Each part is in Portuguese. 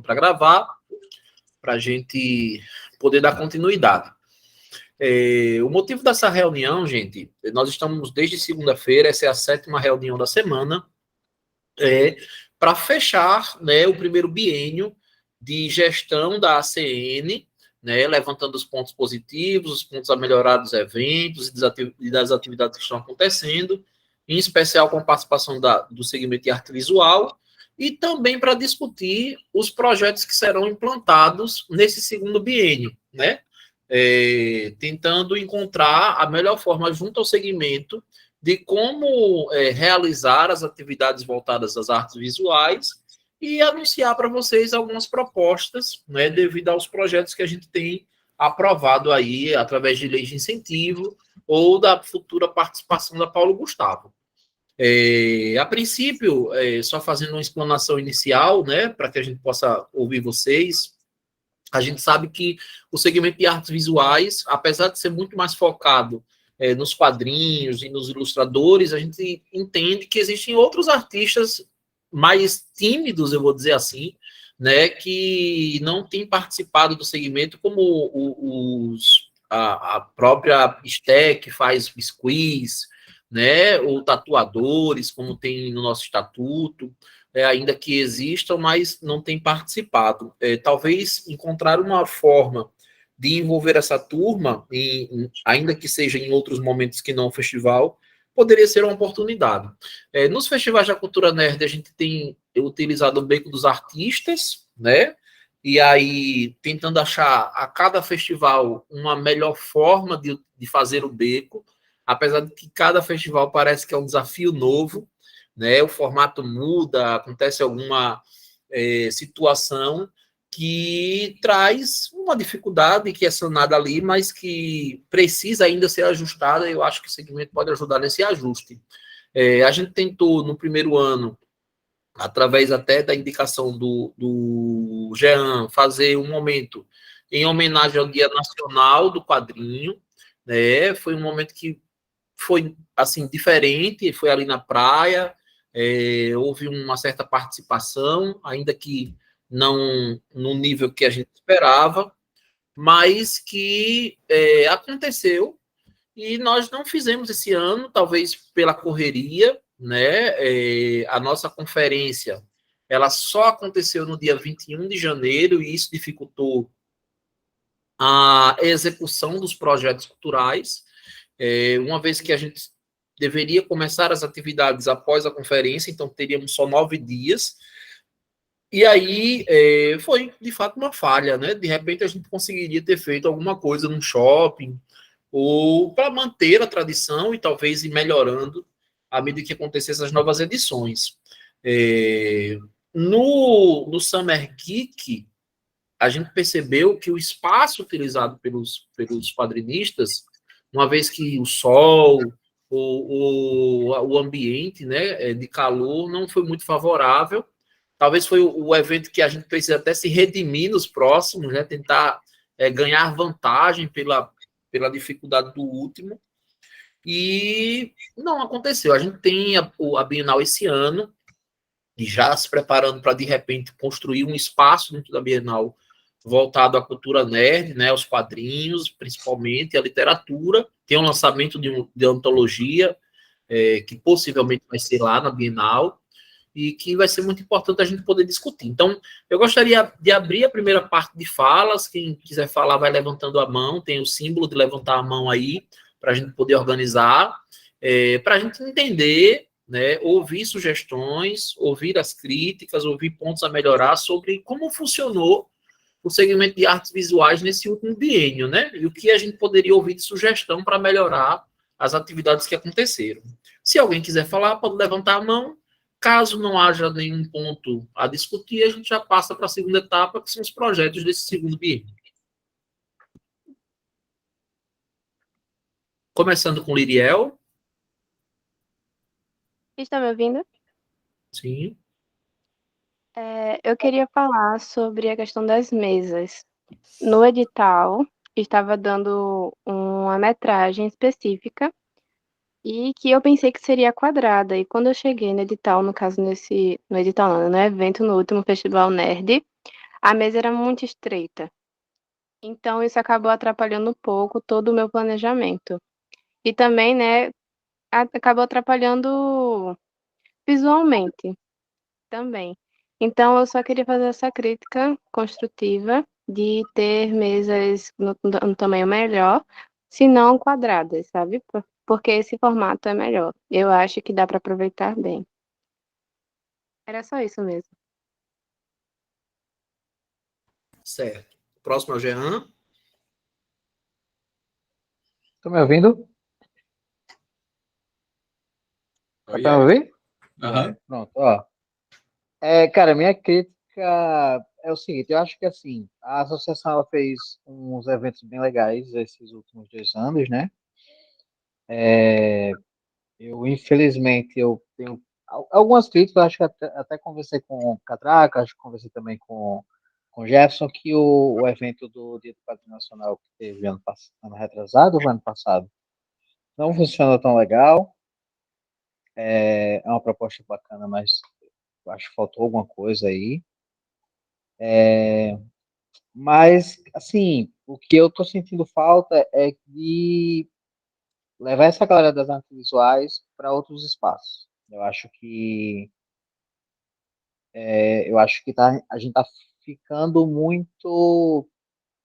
para gravar, para a gente poder dar continuidade. O motivo dessa reunião, gente, nós estamos desde segunda-feira, essa é a 7ª reunião da semana, para fechar, né, o primeiro biênio de gestão da ACN, né, levantando os pontos positivos, os pontos a melhorar dos eventos e das atividades que estão acontecendo, em especial com a participação do segmento de arte visual, e também para discutir os projetos que serão implantados nesse segundo biênio, né? Tentando encontrar a melhor forma junto ao segmento de como realizar as atividades voltadas às artes visuais e anunciar para vocês algumas propostas, né, devido aos projetos que a gente tem aprovado aí através de leis de incentivo ou da futura participação da Paulo Gustavo. A princípio, só fazendo uma explanação inicial, né, para que a gente possa ouvir vocês, a gente sabe que o segmento de artes visuais, apesar de ser muito mais focado nos quadrinhos e nos ilustradores, a gente entende que existem outros artistas mais tímidos, eu vou dizer assim, né, que não têm participado do segmento, como a própria Esté, que faz biscuits, né, ou tatuadores, como tem no nosso estatuto, ainda que existam, mas não têm participado. Talvez encontrar uma forma de envolver essa turma, ainda que seja em outros momentos que não o festival, poderia ser uma oportunidade. Nos festivais da cultura nerd, a gente tem utilizado o Beco dos Artistas, né? E aí, tentando achar a cada festival uma melhor forma de fazer o beco, apesar de que cada festival parece que é um desafio novo, né? O formato muda, acontece alguma situação que traz uma dificuldade que é sanada ali, mas que precisa ainda ser ajustada, e eu acho que o segmento pode ajudar nesse ajuste. A gente tentou, no primeiro ano, através até da indicação do Jean, fazer um momento em homenagem ao Dia Nacional do Quadrinho, né? Foi um momento que foi, assim, diferente, foi ali na praia, houve uma certa participação, ainda que não no nível que a gente esperava, mas que aconteceu, e nós não fizemos esse ano, talvez pela correria, né? A nossa conferência, ela só aconteceu no dia 21 de janeiro, e isso dificultou a execução dos projetos culturais, uma vez que a gente deveria começar as atividades após a conferência, então teríamos só 9 dias, e aí foi, de fato, uma falha, né? De repente a gente conseguiria ter feito alguma coisa num shopping, ou para manter a tradição e talvez ir melhorando à medida que acontecessem as novas edições. No Summer Geek, a gente percebeu que o espaço utilizado pelos quadrinistas, uma vez que o sol, o ambiente, né, de calor não foi muito favorável. Talvez foi o evento que a gente precisa até se redimir nos próximos, né, tentar ganhar vantagem pela dificuldade do último, e não aconteceu. A gente tem a Bienal esse ano, e já se preparando para, de repente, construir um espaço dentro da Bienal voltado à cultura nerd, né, aos quadrinhos, principalmente, à literatura. Tem um lançamento de antologia, que possivelmente vai ser lá na Bienal, e que vai ser muito importante a gente poder discutir. Então, eu gostaria de abrir a primeira parte de falas. Quem quiser falar vai levantando a mão, tem o símbolo de levantar a mão aí, para a gente poder organizar, para a gente entender, né, ouvir sugestões, ouvir as críticas, ouvir pontos a melhorar sobre como funcionou o segmento de artes visuais nesse último biênio, né? E o que a gente poderia ouvir de sugestão para melhorar as atividades que aconteceram. Se alguém quiser falar, pode levantar a mão. Caso não haja nenhum ponto a discutir, a gente já passa para a segunda etapa, que são os projetos desse segundo biênio. Começando com Liriel. Está me ouvindo? Sim. Eu queria falar sobre a questão das mesas. No edital, estava dando uma metragem específica e que eu pensei que seria quadrada. E quando eu cheguei no edital, no caso no edital não, no evento, no último Festival Nerd, a mesa era muito estreita. Então isso acabou atrapalhando um pouco todo o meu planejamento. E também, né, acabou atrapalhando visualmente também. Então eu só queria fazer essa crítica construtiva de ter mesas no tamanho melhor, se não quadradas, sabe? Porque esse formato é melhor. Eu acho que dá para aproveitar bem. Era só isso mesmo. Certo. Próximo é o Jean. Tá me ouvindo? Dá Oi, pra me aí. ouvir? Aham. Pronto, ó. Cara, minha crítica é o seguinte, eu acho que assim, a associação ela fez uns eventos bem legais esses últimos 2 anos, né? Infelizmente, eu tenho algumas críticas, acho que até conversei com o Catraca, acho que conversei também com o Jefferson, que o evento do Dia do Padre Nacional que teve ano retrasado ou ano passado não funciona tão legal. É uma proposta bacana, mas eu acho que faltou alguma coisa aí. Mas, assim, o que eu tô sentindo falta é de levar essa galera das artes visuais para outros espaços. Eu acho que a gente tá ficando muito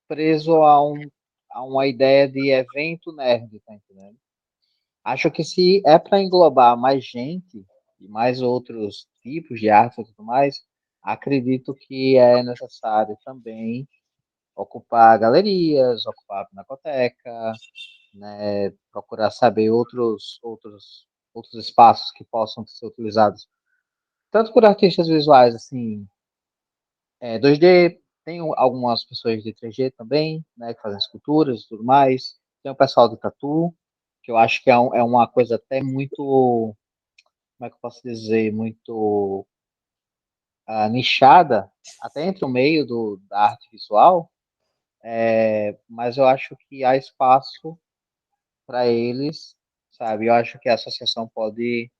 preso a uma ideia de evento nerd, tá entendendo? Acho que se é para englobar mais gente e mais outros tipos de arte e tudo mais, acredito que é necessário também ocupar galerias, ocupar a pinacoteca, né, procurar saber outros espaços que possam ser utilizados tanto por artistas visuais assim 2D, tem algumas pessoas de 3D também, né, que fazem esculturas e tudo mais. Tem o pessoal do tatu, que eu acho que é uma coisa até muito, como é que eu posso dizer, muito nichada, até entre o meio da arte visual, mas eu acho que há espaço para eles, sabe? Eu acho que a associação pode,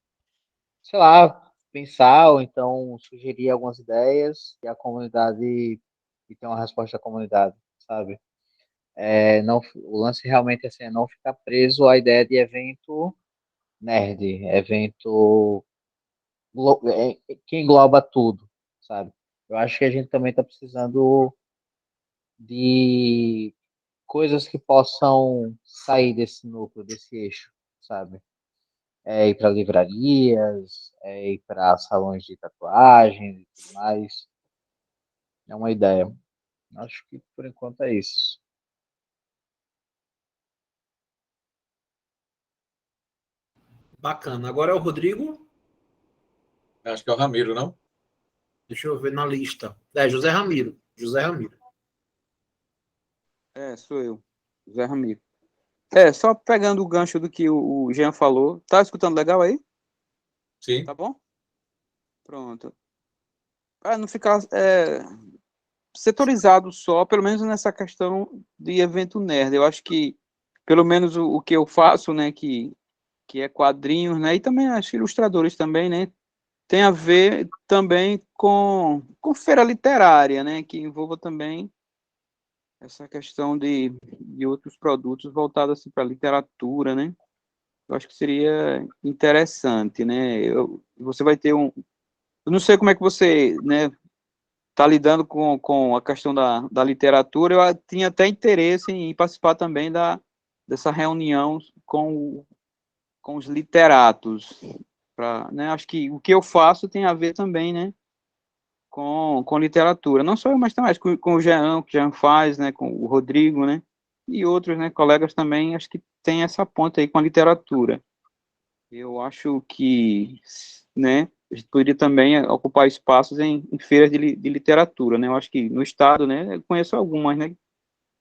sei lá, pensar ou então sugerir algumas ideias e a comunidade e ter uma resposta da comunidade, sabe? Não, o lance realmente assim, é não ficar preso à ideia de evento nerd, evento que engloba tudo, sabe? Eu acho que a gente também está precisando de coisas que possam sair desse núcleo, desse eixo, sabe? Ir para livrarias, ir para salões de tatuagem e tudo mais. É uma ideia. Acho que por enquanto é isso. Bacana. Agora é o Rodrigo. Acho que é o Ramiro, não? Deixa eu ver na lista. É, José Ramiro. José Ramiro. Sou eu, Zé Ramiro. Só pegando o gancho do que o Jean falou. Tá escutando legal aí? Sim. Tá bom? Pronto. Para não ficar setorizado só, pelo menos nessa questão de evento nerd. Eu acho que, pelo menos o que eu faço, né, que é quadrinhos, né, e também acho que ilustradores também, né, tem a ver também com feira literária, né, que envolva também essa questão de outros produtos voltados assim, para a literatura, né? Eu acho que seria interessante, né? Você vai ter um... Eu não sei como é que você, né, está lidando com a questão da literatura. Eu tinha até interesse em participar também dessa reunião com os literatos. Né? Acho que o que eu faço tem a ver também, né, com literatura. Não só eu, mas também com o Jean, que o Jean faz, né, com o Rodrigo, né, e outros, né, colegas também, acho que tem essa ponta aí com a literatura. Eu acho que, né, a gente poderia também ocupar espaços em feiras de literatura, né, eu acho que no estado, né, eu conheço algumas, né,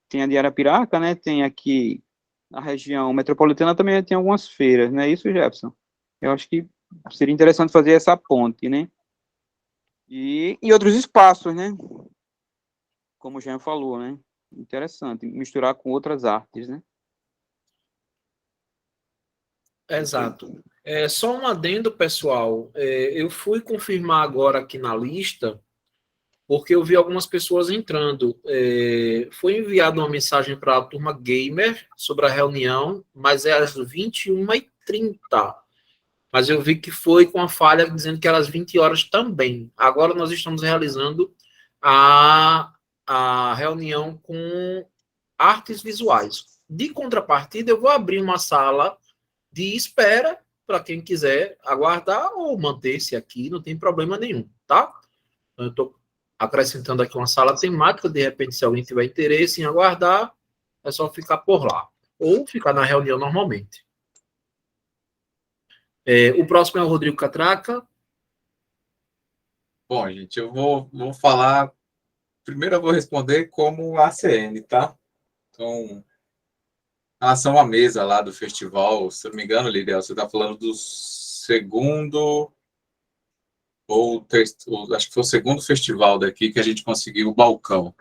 tem a de Arapiraca, né, tem aqui na região metropolitana também tem algumas feiras, né, isso, Jefferson? Eu acho que seria interessante fazer essa ponte, né, e outros espaços, né, como o Jean falou, né, interessante, misturar com outras artes, né. Exato. Só um adendo, pessoal. Eu fui confirmar agora aqui na lista. porque eu vi algumas pessoas entrando. Foi enviada uma mensagem para a turma gamer sobre a reunião, mas é às 21h30. Mas eu vi que foi com a falha dizendo que era às 20 horas também. Agora nós estamos realizando a reunião com artes visuais. De contrapartida, eu vou abrir uma sala de espera para quem quiser aguardar ou manter-se aqui, não tem problema nenhum, tá? Então, eu estou acrescentando aqui uma sala temática, de repente, se alguém tiver interesse em aguardar, é só ficar por lá. Ou ficar na reunião normalmente. O próximo é o Rodrigo Catraca. Bom, gente, eu vou falar. Primeiro eu vou responder como ACN, tá? Então, em relação à mesa lá do festival, se eu não me engano, Lilian, você está falando do segundo ou terceiro, acho que foi o segundo festival daqui que a gente conseguiu o balcão.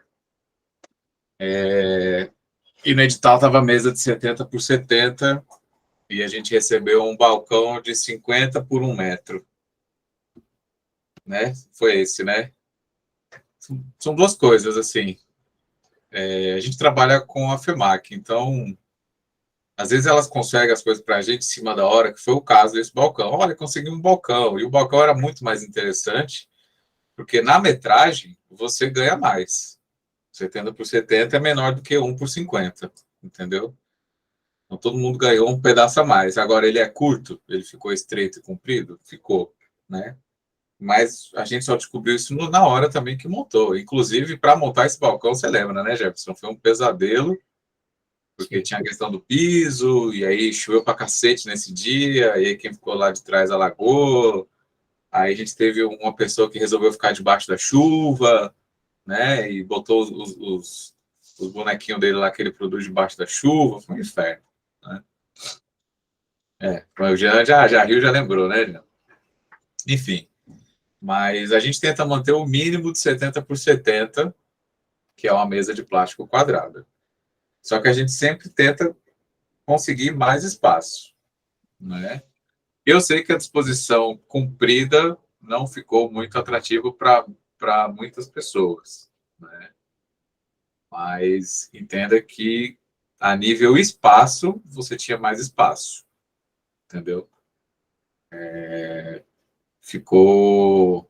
E no edital estava a mesa de 70 por 70 e a gente recebeu um balcão de 50 por 1 metro. Né? Foi esse, né? São duas coisas, assim. A gente trabalha com a FEMAC, então, às vezes elas conseguem as coisas para a gente em cima da hora, que foi o caso desse balcão. Olha, consegui um balcão. E o balcão era muito mais interessante, porque na metragem você ganha mais. 70 por 70 é menor do que 1 por 50, entendeu? Então todo mundo ganhou um pedaço a mais. Agora ele é curto, ele ficou estreito e comprido? Ficou, né? Mas a gente só descobriu isso na hora também que montou. Inclusive, para montar esse balcão, você lembra, né, Jefferson? Foi um pesadelo, porque tinha a questão do piso, e aí choveu pra cacete nesse dia, e aí quem ficou lá de trás alagou. Aí a gente teve uma pessoa que resolveu ficar debaixo da chuva, né, e botou os bonequinhos dele lá que ele produz debaixo da chuva. Foi um inferno, né? O Jean já riu, já lembrou, né, Jean? Enfim. Mas a gente tenta manter o mínimo de 70 por 70, que é uma mesa de plástico quadrada. Só que a gente sempre tenta conseguir mais espaço, né? Eu sei que a disposição comprida não ficou muito atrativo para muitas pessoas, né? Mas entenda que a nível espaço, você tinha mais espaço, entendeu? Ficou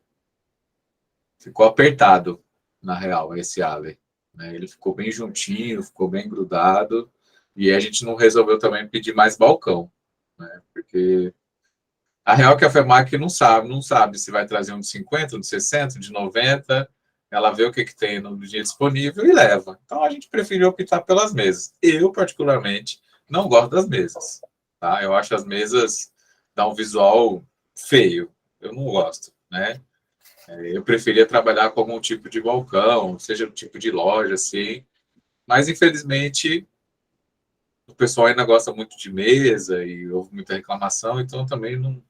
apertado, na real, esse Alley, né? Ele ficou bem juntinho, ficou bem grudado, e a gente não resolveu também pedir mais balcão, né? Porque a real é que a FEMAC não sabe se vai trazer um de 50, um de 60, um de 90, ela vê o que tem no dia disponível e leva. Então a gente preferiu optar pelas mesas. Eu, particularmente, não gosto das mesas, tá? Eu acho as mesas dá um visual feio, eu não gosto, né? Eu preferia trabalhar com algum tipo de balcão, seja um tipo de loja, assim. Mas, infelizmente, o pessoal ainda gosta muito de mesa e houve muita reclamação, então também não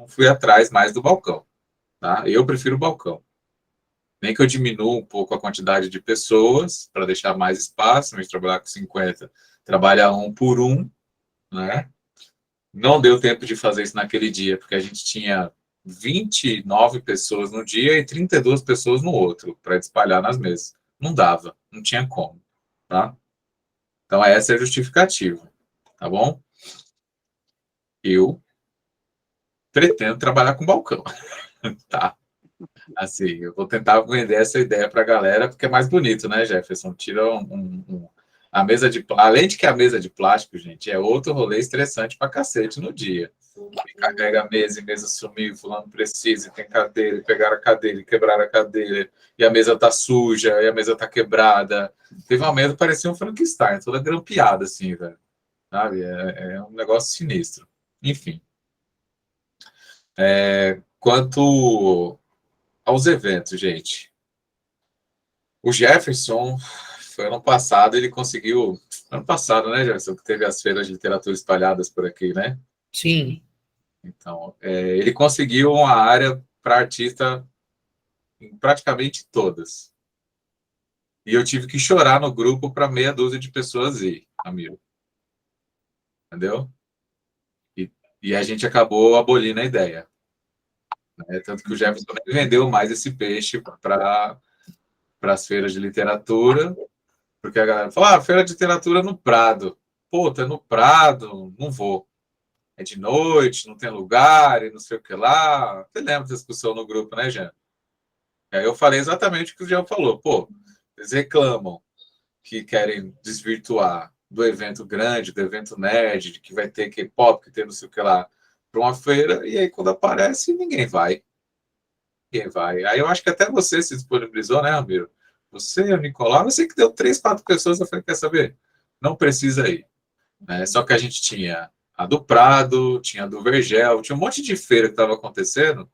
fui atrás mais do balcão, tá? Eu prefiro o balcão. Nem que eu diminua um pouco a quantidade de pessoas para deixar mais espaço, mas trabalhar com 50, trabalhar 1 por 1, né? Não deu tempo de fazer isso naquele dia, porque a gente tinha 29 pessoas no dia e 32 pessoas no outro, para espalhar nas mesas. Não dava, não tinha como, tá? Então, essa é a justificativa, tá bom? Eu pretendo trabalhar com balcão, tá? Assim, eu vou tentar vender essa ideia para a galera, porque é mais bonito, né, Jefferson? Tira a mesa de plástico. Além de que a mesa de plástico, gente, é outro rolê estressante para cacete no dia. E carrega a mesa e mesa sumiu, fulano precisa, e tem cadeira, e pegaram a cadeira, e quebraram a cadeira, e a mesa tá suja, e a mesa tá quebrada. Teve uma mesa que parecia um Frankenstein, toda grampeada, assim, velho. Sabe? É um negócio sinistro. Enfim. Quanto aos eventos, gente. O Jefferson, foi ano passado, ele conseguiu... Ano passado, né, Jefferson? Que teve as feiras de literatura espalhadas por aqui, né? Sim. Então, ele conseguiu uma área para artista em praticamente todas. E eu tive que chorar no grupo para meia dúzia de pessoas ir, amigo. Entendeu? E a gente acabou abolindo a ideia, né? Tanto que o Jefferson nem vendeu mais esse peixe para as feiras de literatura, porque a galera fala, feira de literatura no Prado. Pô, tá no Prado, não vou. É de noite, não tem lugar, e não sei o que lá. Você lembra dessa discussão no grupo, né, Jean? Aí eu falei exatamente o que o Jean falou. Pô, eles reclamam que querem desvirtuar do evento grande, do evento nerd, de que vai ter K-pop, que tem não sei o que lá, para uma feira, e aí quando aparece, ninguém vai. Ninguém vai. Aí eu acho que até você se disponibilizou, né, Ramiro? Você, o Nicolau, você que deu 3, 4 pessoas, eu falei, quer saber? Não precisa ir. Né? Só que a gente tinha a do Prado, tinha a do Vergel, tinha um monte de feira que estava acontecendo,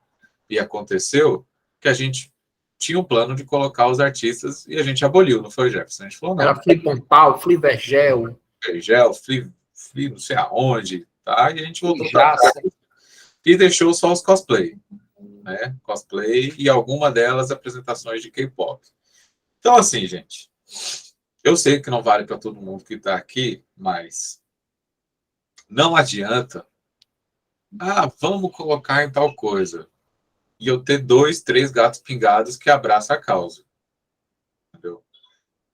e aconteceu, que a gente tinha um plano de colocar os artistas e a gente aboliu, não foi, Jefferson? A gente falou, não, Era Flip Pontal, Flip Vergel, Vergel, Flea, não sei aonde, tá? E a gente voltou para Jaça. trás e deixou só os cosplay, né? Cosplay e alguma delas apresentações de K-pop. Então, assim, gente, eu sei que não vale para todo mundo que está aqui, mas não adianta, vamos colocar em tal coisa. E eu ter 2, 3 gatos pingados que abraçam a causa. Entendeu?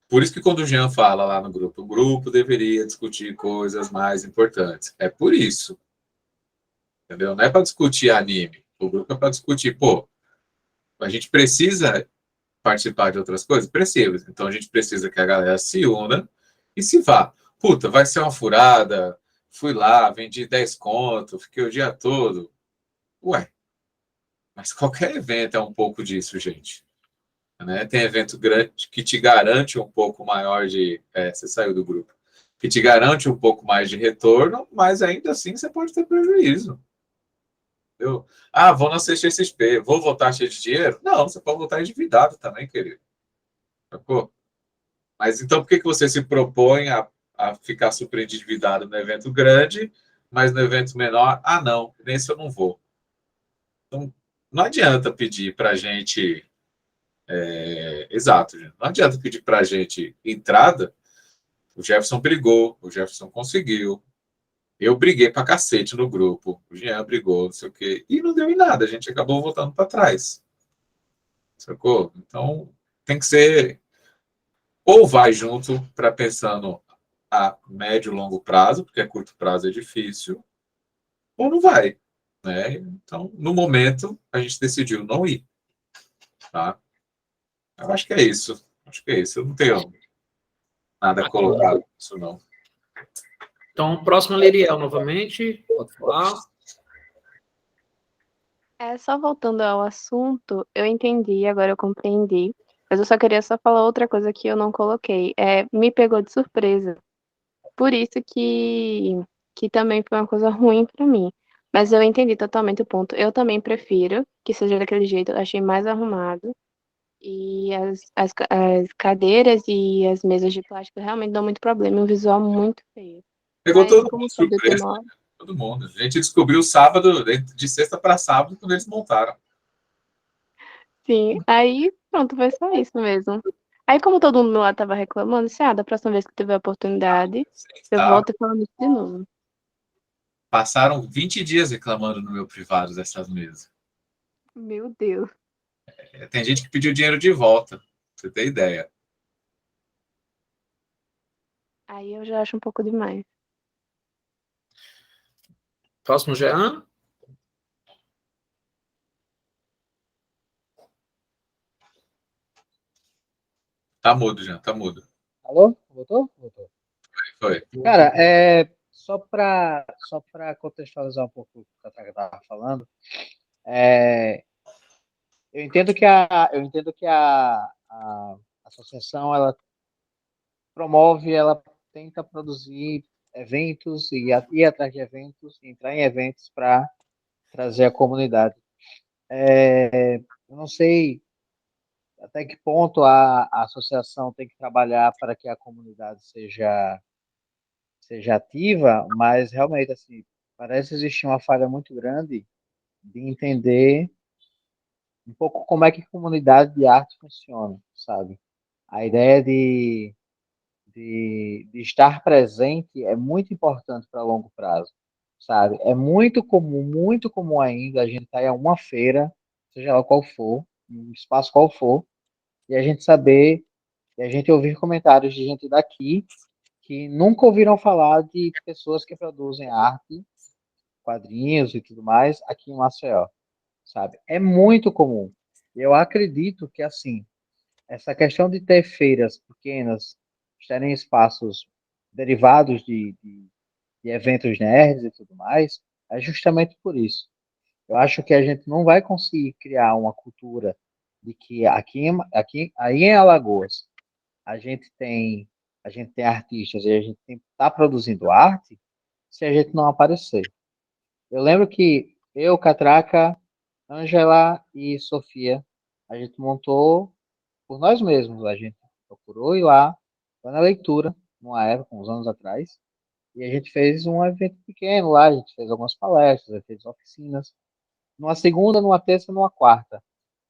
Por isso que quando o Jean fala lá no grupo, o grupo deveria discutir coisas mais importantes. É por isso. Entendeu? Não é para discutir anime. O grupo é para discutir, pô, a gente precisa participar de outras coisas? Precisa. Então a gente precisa que a galera se una e se vá. Puta, vai ser uma furada. Fui lá, vendi 10 conto, fiquei o dia todo. Ué, mas qualquer evento é um pouco disso, gente. Né? Tem evento grande que te garante um pouco maior de. Você saiu do grupo. Que te garante um pouco mais de retorno, mas ainda assim você pode ter prejuízo. Entendeu? Vou na CXP, vou voltar cheio de dinheiro? Não, você pode voltar endividado também, querido. Sacou? Mas então por que você se propõe a ficar super endividado no evento grande, mas no evento menor, não, nesse eu não vou. Então, não adianta pedir para a gente. Exato, gente. Não adianta pedir para a gente entrada. O Jefferson brigou, o Jefferson conseguiu. Eu briguei pra cacete no grupo. O Jean brigou, não sei o quê. E não deu em nada, a gente acabou voltando para trás. Sacou? Então, tem que ser. Ou vai junto para pensando a médio e longo prazo, porque a curto prazo é difícil, ou não vai. Né? Então, no momento, a gente decidiu não ir. Tá? Eu acho que é isso. Acho que é isso. Eu não tenho nada colocado nisso, não. Então, próximo Liriel novamente. Pode falar. Só voltando ao assunto, eu entendi, agora eu compreendi. Mas eu só queria só falar outra coisa que eu não coloquei. Me pegou de surpresa. Por isso que também foi uma coisa ruim pra mim. Mas eu entendi totalmente o ponto. Eu também prefiro que seja daquele jeito. Eu achei mais arrumado. E as cadeiras e as mesas de plástico realmente dão muito problema. Um visual muito feio. Pegou Mas todo mundo como de todo surpresa. demora. Todo mundo. A gente descobriu sábado, de sexta para sábado, quando eles montaram. Sim, aí pronto, foi só isso mesmo. Aí como todo mundo lá tava reclamando, disse, da próxima vez que tiver oportunidade, eu Tá? volto e falo isso de novo. Passaram 20 dias reclamando no meu privado dessas mesas. Meu Deus. Tem gente que pediu dinheiro de volta, pra você ter ideia. Aí eu já acho um pouco demais. Próximo, Jean. Tá mudo, já, tá mudo. Alô? Voltou? Voltou. Foi. Cara, só para contextualizar um pouco o que a Thaga estava falando, eu entendo que a associação ela promove, ela tenta produzir eventos e ir atrás de eventos, entrar em eventos para trazer a comunidade. Eu não sei até que ponto a associação tem que trabalhar para que a comunidade seja ativa, mas realmente assim, parece existir uma falha muito grande de entender um pouco como é que a comunidade de arte funciona, sabe? A ideia de estar presente é muito importante para longo prazo, sabe? É muito comum ainda a gente estar em uma feira seja lá qual for, um espaço qual for, e a gente saber, e a gente ouvir comentários de gente daqui que nunca ouviram falar de pessoas que produzem arte, quadrinhos e tudo mais aqui em Maceió, sabe? É muito comum. Eu acredito que, assim, essa questão de ter feiras pequenas, terem espaços derivados de eventos nerds e tudo mais, é justamente por isso. Eu acho que a gente não vai conseguir criar uma cultura de que aí em Alagoas a gente tem a gente tem artistas e a gente está produzindo arte se a gente não aparecer. Eu lembro que eu, Catraca, Ângela e Sofia, a gente montou por nós mesmos. A gente procurou ir lá, foi na leitura, numa época, uns anos atrás, e a gente fez um evento pequeno lá, a gente fez algumas palestras, fez oficinas, numa segunda, numa terça, numa quarta.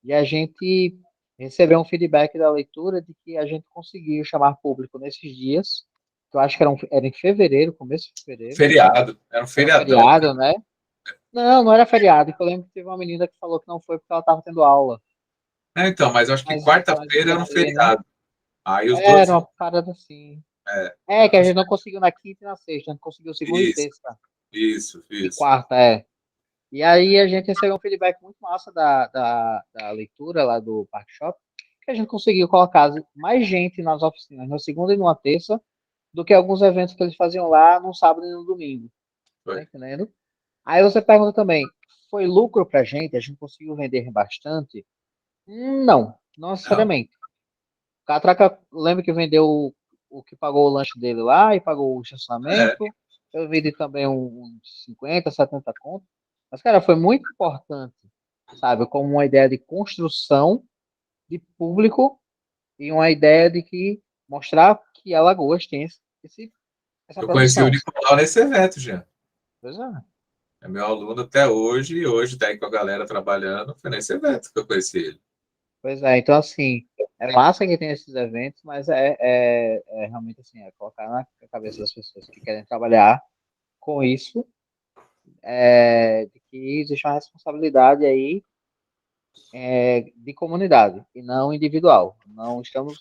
E a gente recebeu um feedback da leitura de que a gente conseguiu chamar público nesses dias, que eu acho que era em fevereiro, começo de fevereiro. Feriado, era um Era feriadão, feriado, cara. né? Não, não era feriado, porque eu lembro que teve uma menina que falou que não foi porque ela estava tendo aula. Então, mas eu acho que Mas quarta-feira era devia um ter, né? feriado. Aí os dois. Era uma parada assim. É, É, que a gente não conseguiu na quinta e na sexta, a gente conseguiu segunda e isso, terça. isso, E isso. quarta, é. E aí a gente recebeu um feedback muito massa da leitura lá do Park Shop, que a gente conseguiu colocar mais gente nas oficinas na segunda e numa terça do que alguns eventos que eles faziam lá no sábado e no domingo. Tá Foi. entendendo? Aí você pergunta também, foi lucro pra gente? A gente conseguiu vender bastante? Não, não Não, necessariamente. O Catraca, lembra que vendeu o que pagou o lanche dele lá e pagou o é, estacionamento. Eu vendi também uns 50, 70 contos. Mas, cara, foi muito importante, sabe? Como uma ideia de construção de público e uma ideia de que mostrar que Alagoas tem essa eu conheci o produção. Nicolau nesse evento, já. Pois é. É meu aluno até hoje, e hoje tá aí com a galera trabalhando. Foi nesse evento que eu conheci ele. Pois é, então assim, é massa que tem esses eventos, mas é realmente assim, é colocar na cabeça das pessoas que querem trabalhar com isso, de que existe uma responsabilidade aí de comunidade e não individual. Não estamos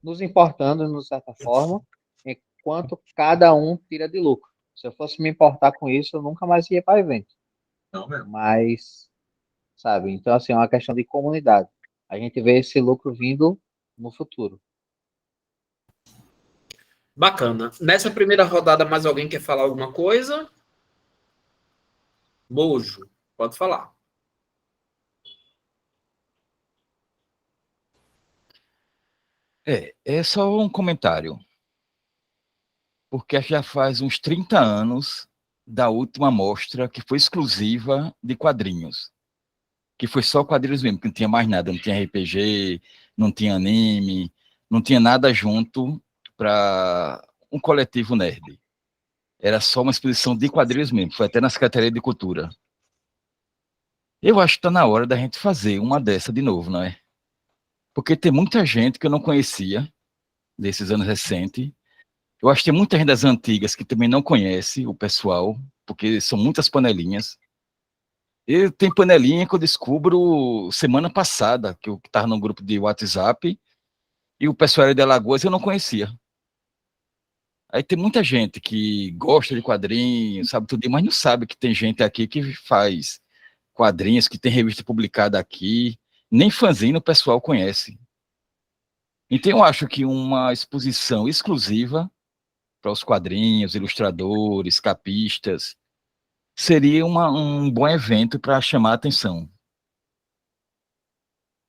nos importando, de certa forma, enquanto cada um tira de lucro. Se eu fosse me importar com isso, eu nunca mais ia para evento. Não mesmo. Mas, sabe, então assim, é uma questão de comunidade. A gente vê esse lucro vindo no futuro. Bacana. Nessa primeira rodada, mais alguém quer falar alguma coisa? Mojo, pode falar. É só um comentário, porque já faz uns 30 anos da última mostra que foi exclusiva de quadrinhos, que foi só quadrinhos mesmo, que não tinha mais nada, não tinha RPG, não tinha anime, não tinha nada junto para um coletivo nerd. Era só uma exposição de quadrinhos mesmo, foi até na Secretaria de Cultura. Eu acho que está na hora da gente fazer uma dessa de novo, não é? Porque tem muita gente que eu não conhecia, desses anos recentes. Eu acho que tem muita gente das antigas que também não conhece o pessoal, porque são muitas panelinhas. E tem panelinha que eu descubro semana passada, que eu estava num grupo de WhatsApp, e o pessoal era de Alagoas e eu não conhecia. Aí tem muita gente que gosta de quadrinhos, sabe tudo, mas não sabe que tem gente aqui que faz quadrinhos, que tem revista publicada aqui, nem fanzine o pessoal conhece. Então eu acho que uma exposição exclusiva para os quadrinhos, ilustradores, capistas, seria um bom evento para chamar a atenção.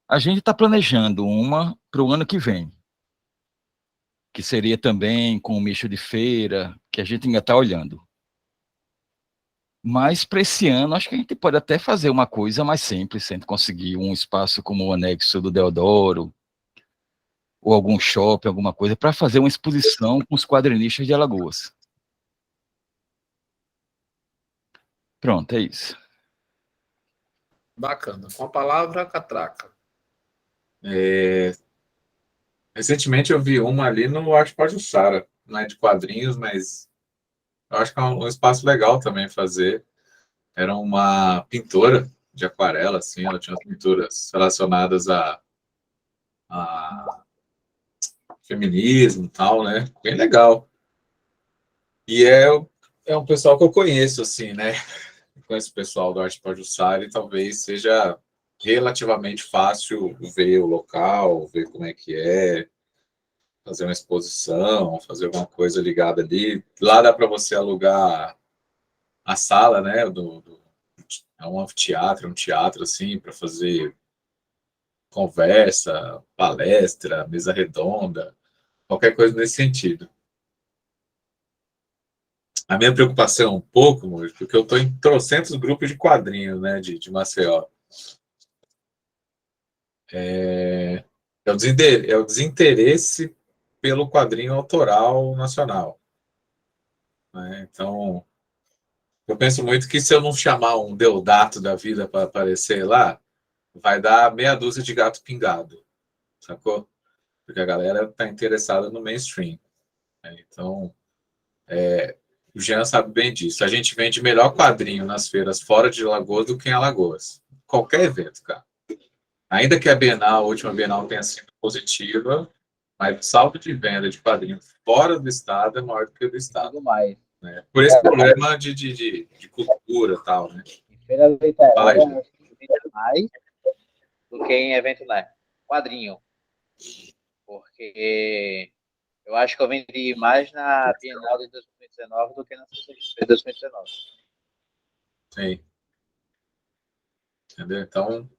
A gente está planejando uma para o ano que vem, que seria também com o Micho de Feira, que a gente ainda está olhando. Mas para esse ano, acho que a gente pode até fazer uma coisa mais simples, se a gente conseguir um espaço como o anexo do Deodoro, ou algum shopping, alguma coisa, para fazer uma exposição com os quadrinistas de Alagoas. Pronto, é isso. Bacana. Com a palavra, Catraca. Recentemente eu vi uma ali no Arte Pajuçara. Não é de quadrinhos, mas eu acho que é um espaço legal também fazer. Era uma pintora de aquarela, assim, ela tinha as pinturas relacionadas a feminismo e tal, né? Bem legal. E é um pessoal que eu conheço, assim, né? Eu conheço o pessoal do Arte Pajussara e talvez seja relativamente fácil ver o local, ver como é que é, fazer uma exposição, fazer alguma coisa ligada ali. Lá dá para você alugar a sala, né? É um anfiteatro, um teatro, assim, para fazer conversa, palestra, mesa redonda, qualquer coisa nesse sentido. A minha preocupação é um pouco, Mojo, porque eu estou em trocentos grupos de quadrinhos, né, de Maceió. É o desinteresse pelo quadrinho autoral nacional, né? Então, eu penso muito que se eu não chamar um Deodato da vida para aparecer lá, vai dar meia dúzia de gato pingado, sacou? Porque a galera está interessada no mainstream, né? Então, o Jean sabe bem disso. A gente vende melhor quadrinho nas feiras fora de Alagoas do que em Alagoas. Qualquer evento, cara. Ainda que a última Bienal tenha sido positiva, mas o saldo de venda de quadrinhos fora do estado é maior do que o do estado. Tudo mais. Né? Por esse problema de cultura e tal, né? Em feira literária, Fala aí, eu acho que vende mais do que em evento nerd. Quadrinho. Porque eu acho que eu vendi mais na Bienal de 2019 do que na CCXP de 2019. Sim. Entendeu? Então,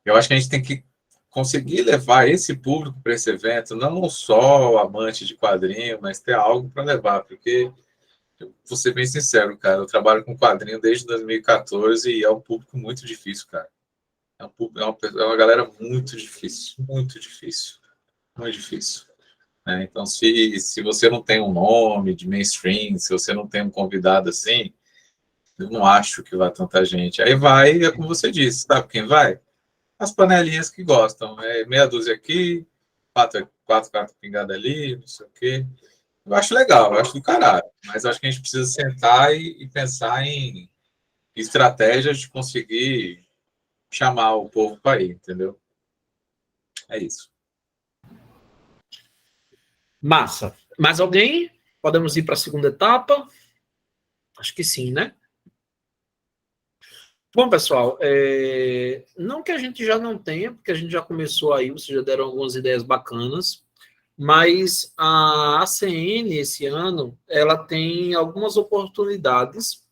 eu acho que a gente tem que conseguir levar esse público para esse evento, não só o amante de quadrinho, mas ter algo para levar, porque, vou ser bem sincero, cara, eu trabalho com quadrinho desde 2014 e é um público muito difícil, cara. É uma galera muito difícil, muito difícil, muito difícil. Né? Então, se você não tem um nome de mainstream, se você não tem um convidado assim, eu não acho que vai tanta gente. Aí vai, é como você disse, sabe quem vai? As panelinhas que gostam. É meia dúzia aqui, quatro pingadas ali, não sei o quê. Eu acho legal, eu acho do caralho. Mas acho que a gente precisa sentar e pensar em estratégias de conseguir chamar o povo para ir, entendeu? É isso. Massa. Mais alguém? Podemos ir para a segunda etapa? Acho que sim, né? Bom, pessoal, não que a gente já não tenha, porque a gente já começou aí, vocês já deram algumas ideias bacanas, mas a ACN, esse ano, ela tem algumas oportunidades,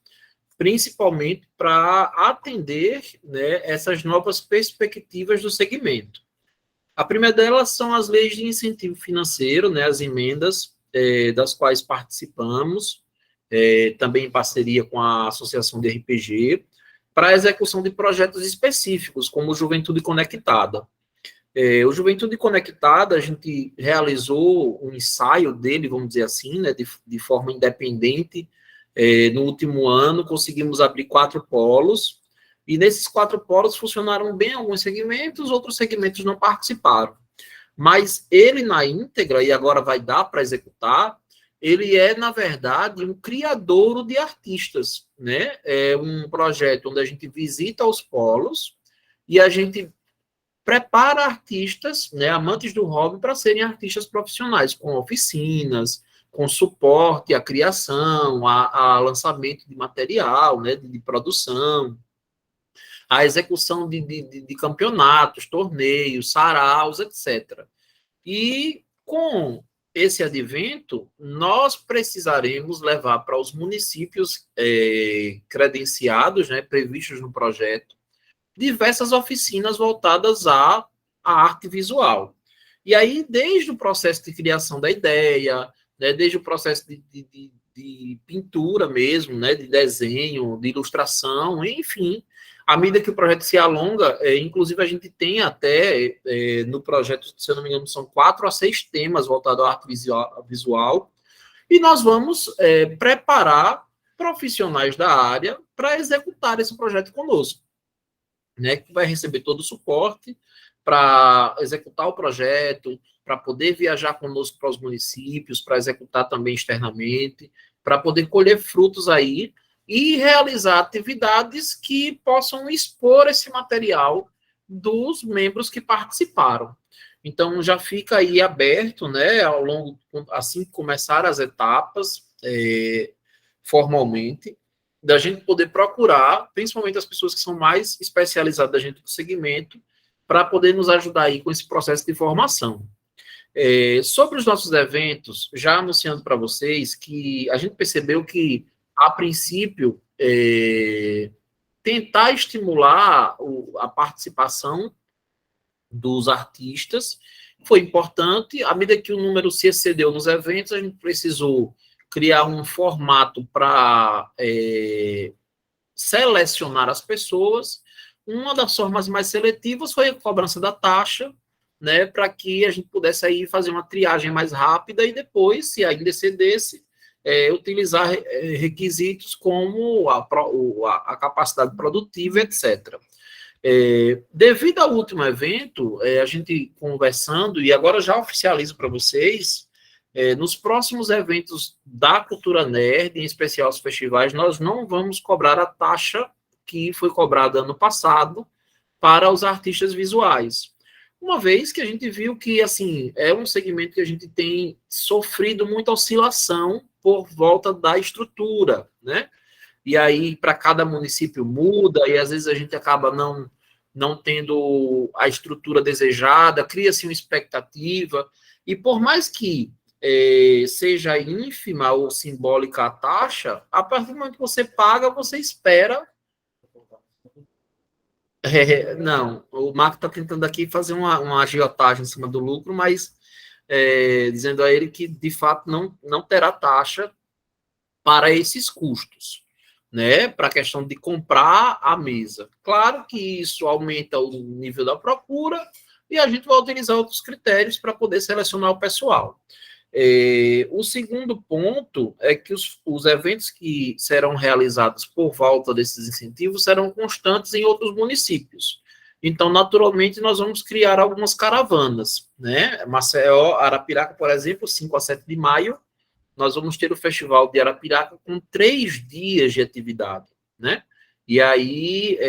principalmente para atender, né, essas novas perspectivas do segmento. A primeira delas são as leis de incentivo financeiro, né, as emendas, das quais participamos, também em parceria com a Associação de RPG, para a execução de projetos específicos, como o Juventude Conectada. O Juventude Conectada, a gente realizou um ensaio dele, vamos dizer assim, né, de forma independente. No último ano, conseguimos abrir 4 polos, e nesses 4 polos funcionaram bem alguns segmentos, outros segmentos não participaram. Mas ele, na íntegra, e agora vai dar para executar, ele é, na verdade, um criadouro de artistas, né? É um projeto onde a gente visita os polos e a gente prepara artistas, né, amantes do hobby, para serem artistas profissionais, com oficinas, com suporte à criação, a lançamento de material, né, de produção, a execução de campeonatos, torneios, saraus, etc. E com esse advento, nós precisaremos levar para os municípios credenciados, né, previstos no projeto, diversas oficinas voltadas à arte visual. E aí, desde o processo de criação da ideia, né, desde o processo de pintura mesmo, né, de desenho, de ilustração, enfim, à medida que o projeto se alonga, inclusive a gente tem até, no projeto, se eu não me engano, são 4 a 6 temas voltados à arte visual, e nós vamos preparar profissionais da área para executar esse projeto conosco, né, que vai receber todo o suporte para executar o projeto, para poder viajar conosco para os municípios, para executar também externamente, para poder colher frutos aí e realizar atividades que possam expor esse material dos membros que participaram. Então, já fica aí aberto, né, ao longo, assim que começar as etapas, formalmente, da gente poder procurar, principalmente as pessoas que são mais especializadas da gente no segmento, para poder nos ajudar aí com esse processo de formação. Sobre os nossos eventos, já anunciando para vocês que a gente percebeu que, a princípio, tentar estimular a participação dos artistas foi importante. À medida que o número se excedeu nos eventos, a gente precisou criar um formato para selecionar as pessoas. Uma das formas mais seletivas foi a cobrança da taxa, né, para que a gente pudesse aí fazer uma triagem mais rápida e depois, se ainda excedesse, utilizar requisitos como a capacidade produtiva, etc. Devido ao último evento, a gente conversando, e agora já oficializo para vocês, nos próximos eventos da Cultura Nerd, em especial os festivais, nós não vamos cobrar a taxa que foi cobrada ano passado para os artistas visuais. Uma vez que a gente viu que, assim, é um segmento que a gente tem sofrido muita oscilação por volta da estrutura, né? E aí, para cada município muda, e às vezes a gente acaba não tendo a estrutura desejada, cria-se uma expectativa, e por mais que seja ínfima ou simbólica a taxa, a partir do momento que você paga, você espera. Não, o Marco está tentando aqui fazer uma agiotagem em cima do lucro, mas dizendo a ele que, de fato, não terá taxa para esses custos, né? Para a questão de comprar a mesa. Claro que isso aumenta o nível da procura e a gente vai utilizar outros critérios para poder selecionar o pessoal. O segundo ponto é que os eventos que serão realizados por volta desses incentivos serão constantes em outros municípios. Então, naturalmente, nós vamos criar algumas caravanas, né? Maceió, Arapiraca, por exemplo, 5 a 7 de maio, nós vamos ter o Festival de Arapiraca com 3 dias de atividade, né? E aí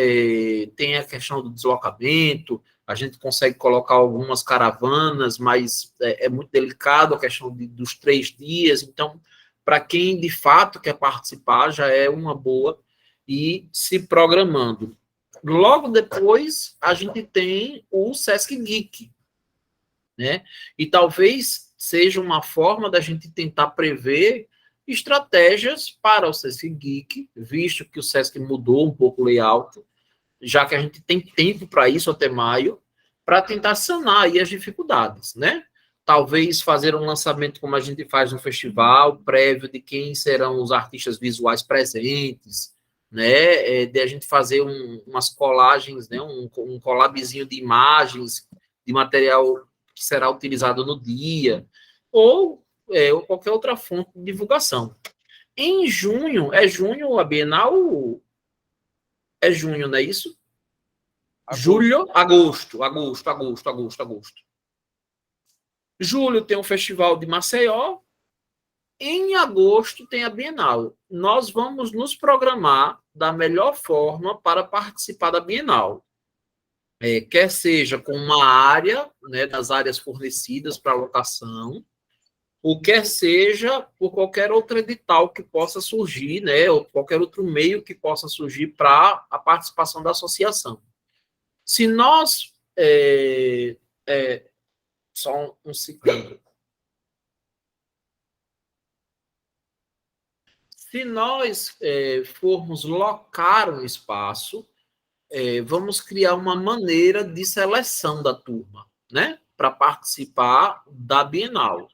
tem a questão do deslocamento, a gente consegue colocar algumas caravanas, mas é muito delicado a questão dos 3 dias, então, para quem de fato quer participar, já é uma boa ir se programando. Logo depois, a gente tem o Sesc Geek, né? E talvez seja uma forma da gente tentar prever estratégias para o Sesc Geek, visto que o Sesc mudou um pouco o layout, já que a gente tem tempo para isso até maio, para tentar sanar aí as dificuldades, né? Talvez fazer um lançamento como a gente faz no festival, prévio de quem serão os artistas visuais presentes, né? De a gente fazer umas colagens, né? Um collabzinho de imagens, de material que será utilizado no dia, ou qualquer outra fonte de divulgação. Em junho, a Bienal? É junho, não é isso? Julho, agosto. Julho tem o Festival de Maceió. Em agosto tem a Bienal. Nós vamos nos programar da melhor forma para participar da Bienal. Quer seja com uma área, né, das áreas fornecidas para locação, ou quer seja por qualquer outro edital que possa surgir, né, ou qualquer outro meio que possa surgir para a participação da associação. Se nós... só um segundo. Se nós formos locar um espaço, vamos criar uma maneira de seleção da turma, né, para participar da Bienal.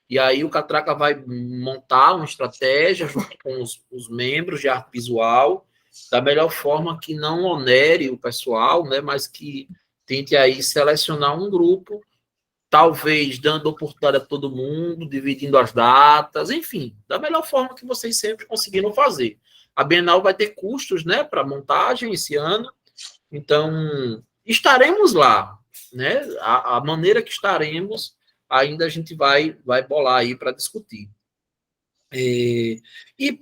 E aí o Catraca vai montar uma estratégia junto com os membros de arte visual, da melhor forma que não onere o pessoal, né, mas que tente aí selecionar um grupo, talvez dando oportunidade a todo mundo, dividindo as datas, enfim, da melhor forma que vocês sempre conseguiram fazer. A Bienal vai ter custos, né, para montagem esse ano, então estaremos lá, né? A maneira que estaremos, ainda a gente vai bolar aí para discutir. E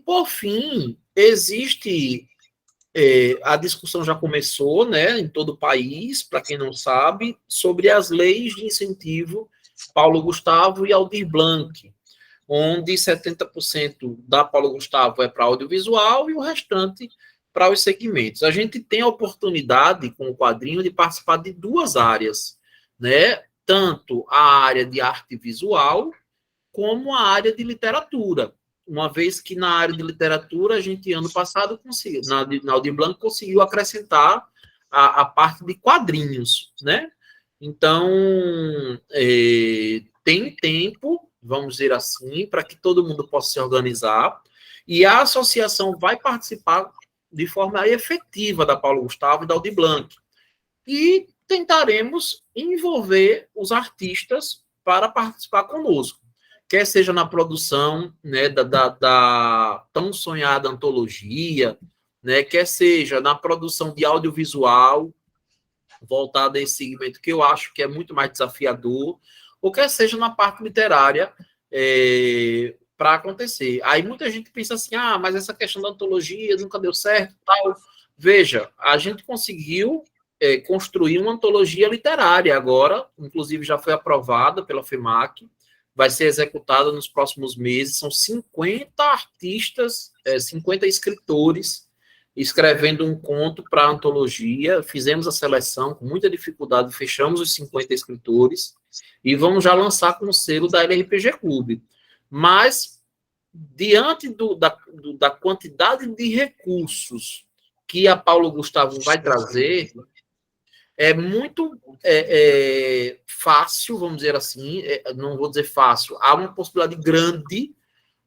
por fim, existe, a discussão já começou, né, em todo o país, para quem não sabe, sobre as leis de incentivo Paulo Gustavo e Aldir Blanc, onde 70% da Paulo Gustavo é para audiovisual e o restante para os segmentos. A gente tem a oportunidade, com o quadrinho, de participar de duas áreas, né? Tanto a área de arte visual, como a área de literatura. Uma vez que na área de literatura, a gente, ano passado, conseguiu, na Aldir Blanc, conseguiu acrescentar a parte de quadrinhos, né? Então, tem tempo, vamos dizer assim, para que todo mundo possa se organizar, e a associação vai participar de forma efetiva da Paulo Gustavo e da Aldir Blanc. E tentaremos envolver os artistas para participar conosco, quer seja na produção, né, da tão sonhada antologia, né, quer seja na produção de audiovisual, voltada a esse segmento que eu acho que é muito mais desafiador, ou quer seja na parte literária, para acontecer. Aí muita gente pensa assim, mas essa questão da antologia nunca deu certo, tal. Veja, a gente conseguiu construir uma antologia literária agora, inclusive já foi aprovada pela FEMAC, vai ser executada nos próximos meses, são 50 artistas, 50 escritores, escrevendo um conto para a antologia, fizemos a seleção com muita dificuldade, fechamos os 50 escritores, e vamos já lançar com o selo da LRPG Clube. Mas, diante da quantidade de recursos que a Paulo Gustavo vai trazer, é muito fácil, vamos dizer assim, não vou dizer fácil, há uma possibilidade grande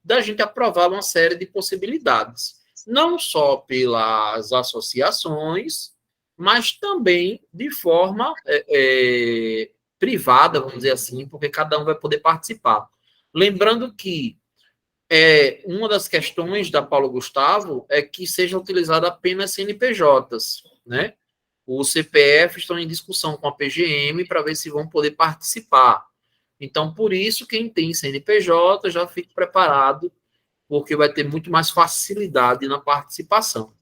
da gente aprovar uma série de possibilidades. Não só pelas associações, mas também de forma privada, vamos dizer assim, porque cada um vai poder participar. Lembrando que uma das questões da Paulo Gustavo é que sejam utilizadas apenas CNPJs, né? Os CPF estão em discussão com a PGM para ver se vão poder participar. Então, por isso, quem tem CNPJ já fique preparado, porque vai ter muito mais facilidade na participação.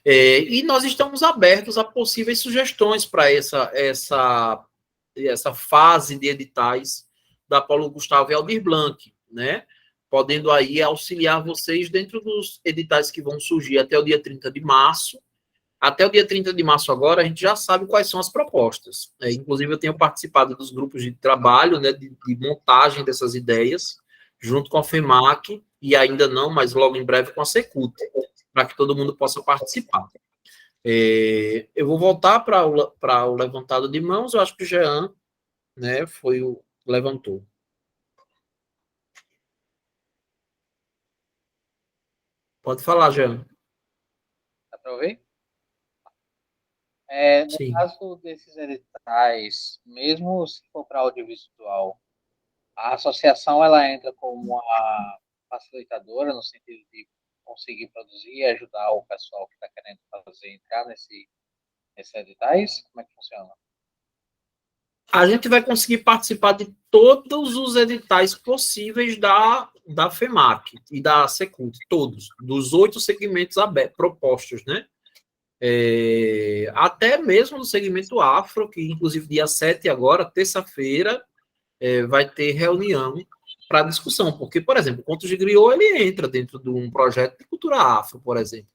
E nós estamos abertos a possíveis sugestões para essa fase de editais da Paulo Gustavo e Aldir Blanc, né? Podendo aí auxiliar vocês dentro dos editais que vão surgir até o dia 30 de março. Até o dia 30 de março agora, a gente já sabe quais são as propostas. Inclusive, eu tenho participado dos grupos de trabalho, né, de montagem dessas ideias, junto com a FEMAC, e ainda não, mas logo em breve com a Secult, para que todo mundo possa participar. Eu vou voltar para o levantado de mãos, eu acho que o Jean, né, levantou. Pode falar, Jean. Dá para ouvir? No Sim. caso desses editais, mesmo se for para audiovisual, a associação ela entra como uma facilitadora no sentido de conseguir produzir e ajudar o pessoal que está querendo fazer entrar nesses editais? Como é que funciona? A gente vai conseguir participar de todos os editais possíveis da FEMAC e da Secult, todos, dos 8 segmentos propostos, né? Até mesmo no segmento afro, que inclusive dia 7 agora, terça-feira, vai ter reunião para discussão, porque, por exemplo, o Contos de Griot, ele entra dentro de um projeto de cultura afro, por exemplo,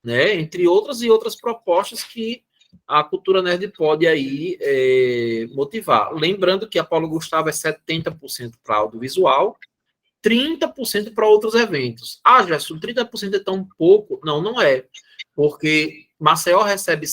né? Entre outras e outras propostas que a cultura nerd pode aí motivar. Lembrando que a Paulo Gustavo é 70% para audiovisual, 30% para outros eventos. Gerson, 30% é tão pouco? Não, não é. Porque Maceió recebe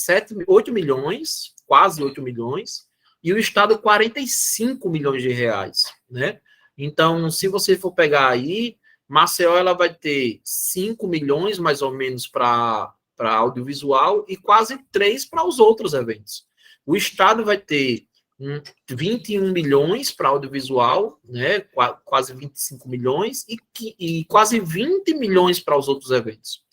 8 milhões, quase 8 milhões, e o Estado 45 milhões de reais, né? Então, se você for pegar aí, Maceió ela vai ter 5 milhões, mais ou menos, para audiovisual e quase 3 para os outros eventos. O Estado vai ter 21 milhões para audiovisual, né, quase 25 milhões, e quase 20 milhões para os outros eventos.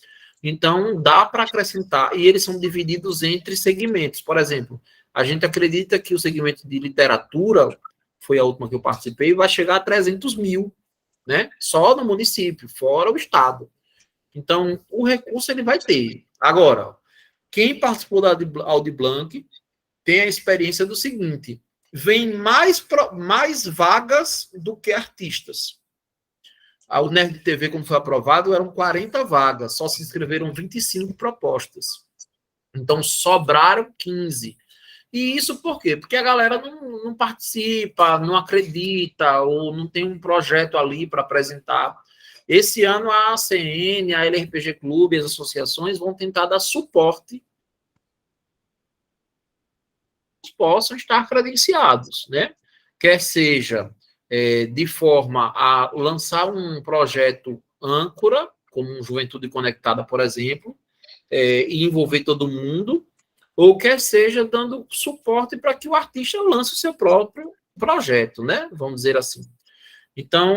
Então, dá para acrescentar, e eles são divididos entre segmentos. Por exemplo, a gente acredita que o segmento de literatura, foi a última que eu participei, vai chegar a 300 mil, né, só no município, fora o Estado. Então, o recurso ele vai ter. Agora, quem participou da Audi Blanc tem a experiência do seguinte: vem mais vagas do que artistas. O Nerd TV, como foi aprovado, eram 40 vagas, só se inscreveram 25 propostas. Então, sobraram 15. E isso por quê? Porque a galera não participa, não acredita, ou não tem um projeto ali para apresentar. Esse ano, a ACN, a LRPG Clube, as associações vão tentar dar suporte que possam estar credenciados, né? Quer seja de forma a lançar um projeto âncora, como um Juventude Conectada, por exemplo, e envolver todo mundo, ou quer seja dando suporte para que o artista lance o seu próprio projeto, né? Vamos dizer assim. Então,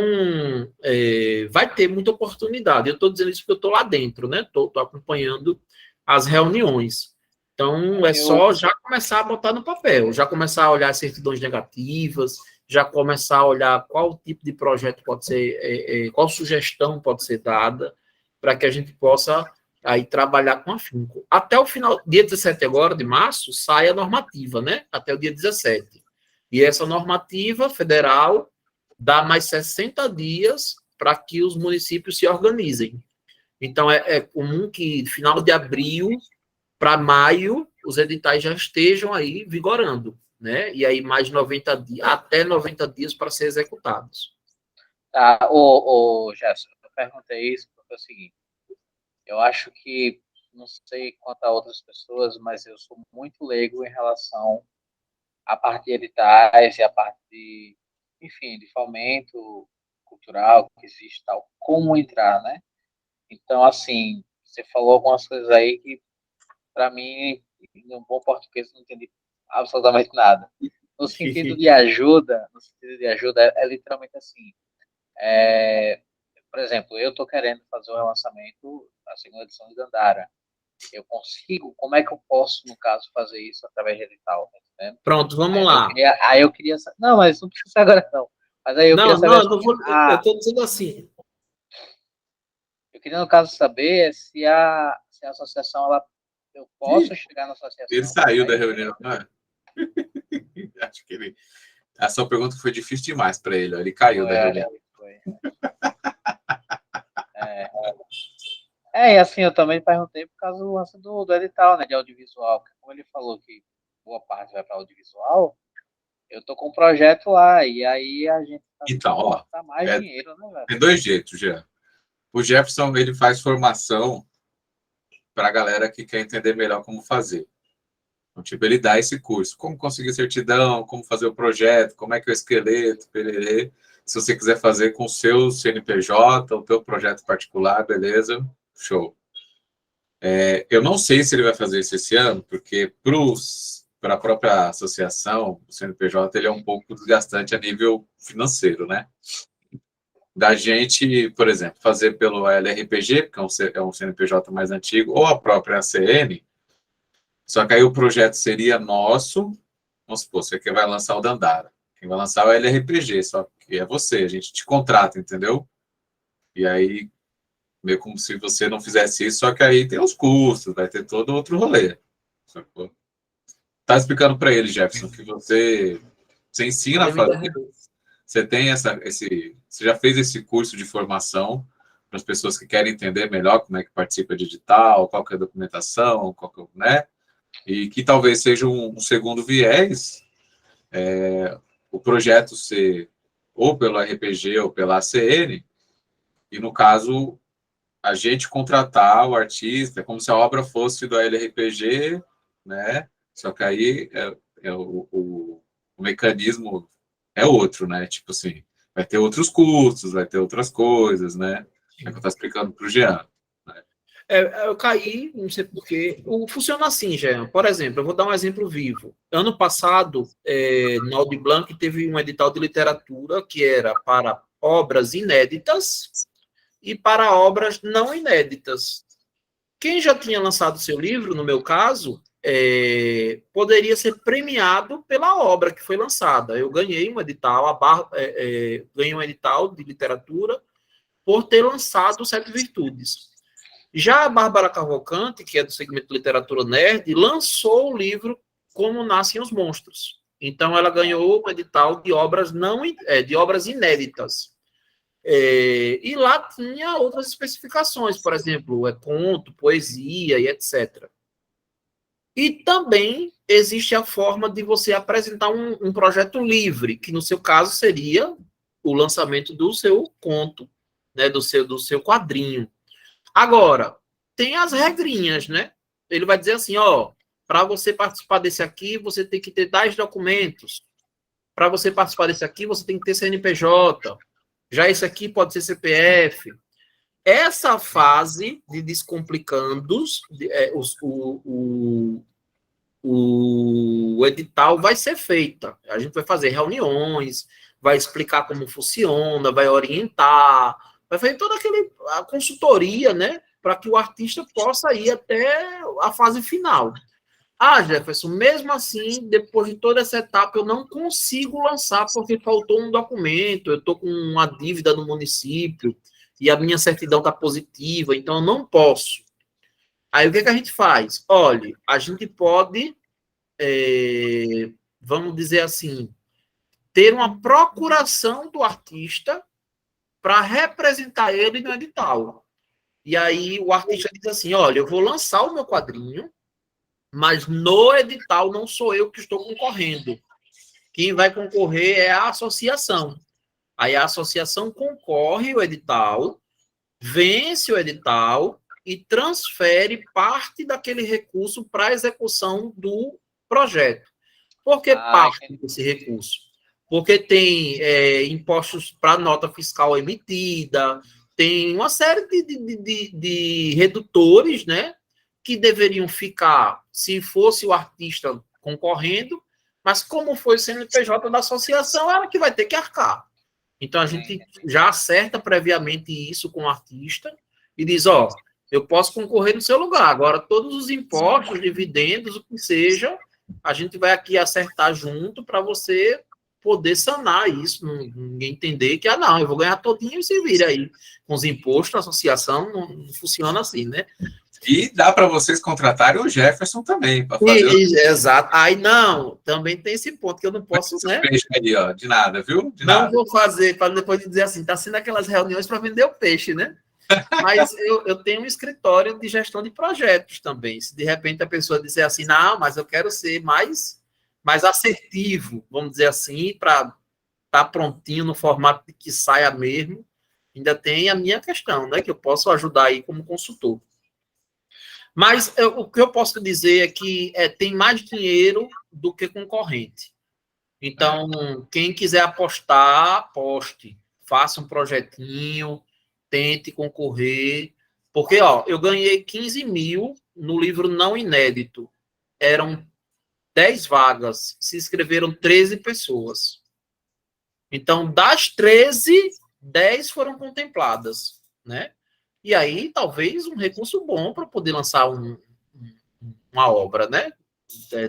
vai ter muita oportunidade. Eu estou dizendo isso porque eu estou lá dentro, né? Estou acompanhando as reuniões. Então, é só já começar a botar no papel, já começar a olhar as certidões negativas, já começar a olhar qual tipo de projeto pode ser, qual sugestão pode ser dada, para que a gente possa aí trabalhar com afinco. Até o final, dia 17 agora, de março, sai a normativa, né? Até o dia 17. E essa normativa federal dá mais 60 dias para que os municípios se organizem. Então, é comum que final de abril para maio, os editais já estejam aí vigorando, né? E aí mais 90 dias, até 90 dias para ser executados. Tá, Gerson, eu perguntei isso porque é o seguinte, eu acho que, não sei quanto a outras pessoas, mas eu sou muito leigo em relação à parte de editais e à parte de, enfim, de fomento cultural que existe, tal, como entrar, né? Então, assim, você falou algumas coisas aí que, para mim, em um bom português, não entendi absolutamente nada. No sentido de ajuda, é literalmente assim. Por exemplo, eu estou querendo fazer o relançamento da segunda edição de Dandara. Eu consigo? Como é que eu posso, no caso, fazer isso através de edital? Tá? Pronto, vamos lá. Eu queria... Não, mas não precisa agora, não. Mas aí eu queria saber... eu estou dizendo assim. Eu queria, no caso, saber se a associação, eu posso chegar na associação... Ele saiu da reunião, não é? Acho que a sua pergunta foi difícil demais para ele. Ele caiu da reunião. E assim, eu também perguntei por causa do lance do edital, né, de audiovisual. Como ele falou que boa parte vai para audiovisual, eu tô com um projeto lá, e aí a gente tá mais dinheiro, né, velho? Tem dois jeitos, já. O Jefferson, ele faz formação para a galera que quer entender melhor como fazer. Então, tipo, ele dá esse curso. Como conseguir certidão, como fazer o projeto, como é que é o esqueleto, pererê. Se você quiser fazer com o seu CNPJ, o teu projeto particular, beleza, show. Eu não sei se ele vai fazer isso esse ano, porque para a própria associação, o CNPJ ele é um pouco desgastante a nível financeiro, né? Da gente, por exemplo, fazer pelo LRPG, que é um CNPJ mais antigo, ou a própria ACN, só que aí o projeto seria nosso, vamos supor, você que vai lançar o Dandara, quem vai lançar é o LRPG, só que é você, a gente te contrata, entendeu? E aí, meio como se você não fizesse isso, só que aí tem os custos, vai ter todo outro rolê. Sacou? Tá explicando para ele, Jefferson, que você ensina a fazer, você tem você já fez esse curso de formação para as pessoas que querem entender melhor como é que participa de edital, qual que é a documentação, né? E que talvez seja um segundo viés, o projeto ser ou pelo RPG ou pela ACN, e no caso, a gente contratar o artista, como se a obra fosse do LRPG, né? Só que aí o mecanismo é outro, né? Tipo assim, vai ter outros custos, vai ter outras coisas, né? É que eu estou explicando para o Jean. Né? Eu caí, não sei porquê. Funciona assim, Jean. Por exemplo, eu vou dar um exemplo vivo. Ano passado, no Audi Blanc, teve um edital de literatura que era para obras inéditas e para obras não inéditas. Quem já tinha lançado seu livro, no meu caso, poderia ser premiado pela obra que foi lançada. Eu ganhei um edital, ganhei um edital de literatura por ter lançado Sete Virtudes. Já a Bárbara Cavalcante, que é do segmento de literatura nerd, lançou o livro Como Nascem os Monstros. Então, ela ganhou o edital de obras de obras inéditas. E lá tinha outras especificações, por exemplo, conto, poesia e etc. E também existe a forma de você apresentar um projeto livre, que no seu caso seria o lançamento do seu conto, né, do seu quadrinho. Agora, tem as regrinhas, né? Ele vai dizer assim, ó, para você participar desse aqui, você tem que ter tais documentos. Para você participar desse aqui, você tem que ter CNPJ. Já esse aqui pode ser CPF. Essa fase de descomplicandos, o edital vai ser feita. A gente vai fazer reuniões, vai explicar como funciona, vai orientar, vai fazer toda a consultoria, né? Para que o artista possa ir até a fase final. Ah, Jefferson, mesmo assim, depois de toda essa etapa, eu não consigo lançar porque faltou um documento, eu estou com uma dívida no município e a minha certidão está positiva, então eu não posso. Aí o que a gente faz? Olha, a gente pode, vamos dizer assim, ter uma procuração do artista para representar ele no edital. E aí o artista diz assim, olha, eu vou lançar o meu quadrinho, mas no edital não sou eu que estou concorrendo. Quem vai concorrer é a associação. Aí a associação concorre ao edital, vence o edital e transfere parte daquele recurso para a execução do projeto. Por que parte desse recurso? Porque tem impostos para nota fiscal emitida, tem uma série de redutores, né, que deveriam ficar se fosse o artista concorrendo, mas como foi o CNPJ da associação, ela que vai ter que arcar. Então, a gente já acerta previamente isso com o artista e diz, ó, eu posso concorrer no seu lugar. Agora, todos os impostos, dividendos, o que seja, a gente vai aqui acertar junto para você poder sanar isso, ninguém entender que, não, eu vou ganhar todinho e se vira aí. Com os impostos, a associação não funciona assim, né? E dá para vocês contratarem o Jefferson também, para fazer exato. Aí, não, também tem esse ponto que eu não posso, né? peixe aí, ó, de nada, viu? De não nada. Vou fazer, para depois dizer assim, tá sendo aquelas reuniões para vender o peixe, né? Mas eu tenho um escritório de gestão de projetos também. Se de repente a pessoa disser assim, não, mas eu quero ser mais assertivo, vamos dizer assim, para estar prontinho no formato de que saia mesmo, ainda tem a minha questão, né? Que eu posso ajudar aí como consultor. Mas o que eu posso dizer é que tem mais dinheiro do que concorrente. Então, quem quiser apostar, aposte. Faça um projetinho, tente concorrer. Porque, ó, eu ganhei 15 mil no livro não inédito. Eram 10 vagas. Se inscreveram 13 pessoas. Então, das 13, 10 foram contempladas, né? E aí, talvez, um recurso bom para poder lançar uma obra, né?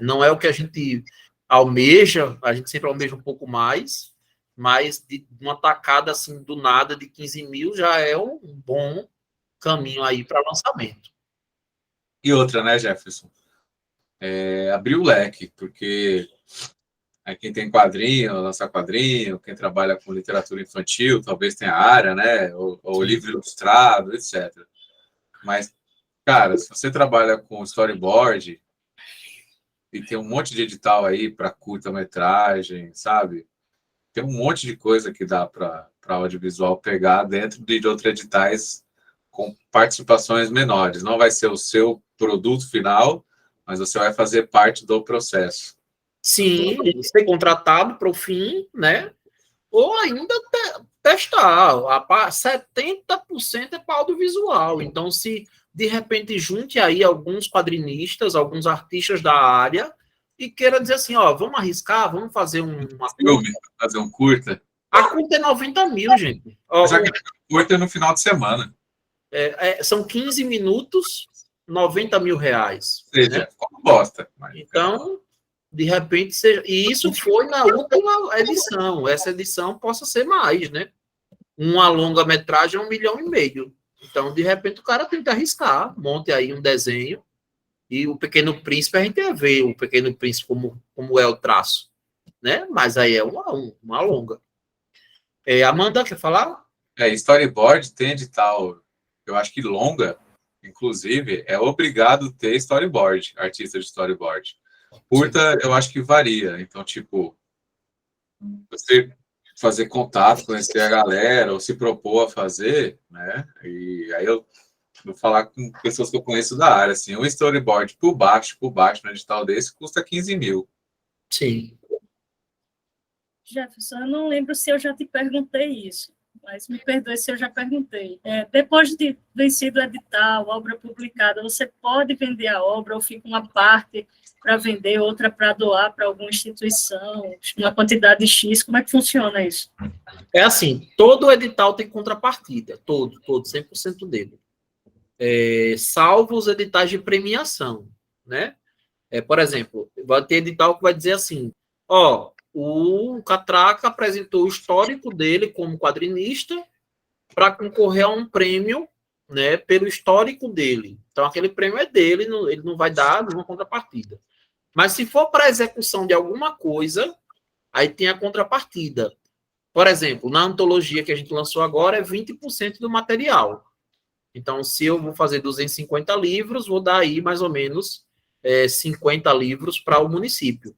Não é o que a gente almeja, a gente sempre almeja um pouco mais, mas de uma tacada assim, do nada, de 15 mil, já é um bom caminho aí para lançamento. E outra, né, Jefferson? Abrir o leque, porque quem tem quadrinho, lança quadrinho, quem trabalha com literatura infantil, talvez tenha área, né? Ou livro ilustrado, etc. Mas, cara, se você trabalha com storyboard e tem um monte de edital aí para curta-metragem, sabe? Tem um monte de coisa que dá para audiovisual pegar dentro de outros editais com participações menores. Não vai ser o seu produto final, mas você vai fazer parte do processo. Sim, ser contratado para o fim, né? Ou ainda testar. 70% é para audiovisual. Então, se de repente junte aí alguns quadrinistas, alguns artistas da área e queira dizer assim, ó, vamos arriscar, vamos fazer uma filme, fazer um curta. A curta é 90 mil, gente. Já que curta é no final de semana. São 15 minutos, 90 mil reais. Ou seja, né? Como bosta. Então, de repente, e isso foi na última edição. Essa edição possa ser mais, né? Uma longa-metragem é 1,5 milhão. Então, de repente, o cara tenta arriscar, monte aí um desenho, e o Pequeno Príncipe, a gente ia ver o Pequeno Príncipe como é o traço, né? Mas aí é uma longa. Amanda, quer falar? Storyboard tem edital, eu acho que longa, inclusive, é obrigado ter storyboard, artista de storyboard. Curta, eu acho que varia. Então, tipo, você fazer contato, conhecer a galera, ou se propor a fazer, né? E aí eu vou falar com pessoas que eu conheço da área, assim, um storyboard por baixo, no edital desse, custa 15 mil. Sim. Jefferson, eu não lembro se eu já te perguntei isso, mas me perdoe se eu já perguntei. Depois de vencido o edital, obra publicada, você pode vender a obra ou fica uma parte para vender, outra para doar para alguma instituição, uma quantidade X? Como é que funciona isso? É assim, todo edital tem contrapartida, todo, 100% dele. Salvo os editais de premiação, né? Por exemplo, vai ter edital que vai dizer assim, o Catraca apresentou o histórico dele como quadrinista para concorrer a um prêmio, né, pelo histórico dele. Então, aquele prêmio é dele, ele não vai dar nenhuma contrapartida. Mas se for para execução de alguma coisa, aí tem a contrapartida. Por exemplo, na antologia que a gente lançou agora, é 20% do material. Então, se eu vou fazer 250 livros, vou dar aí mais ou menos 50 livros para o município.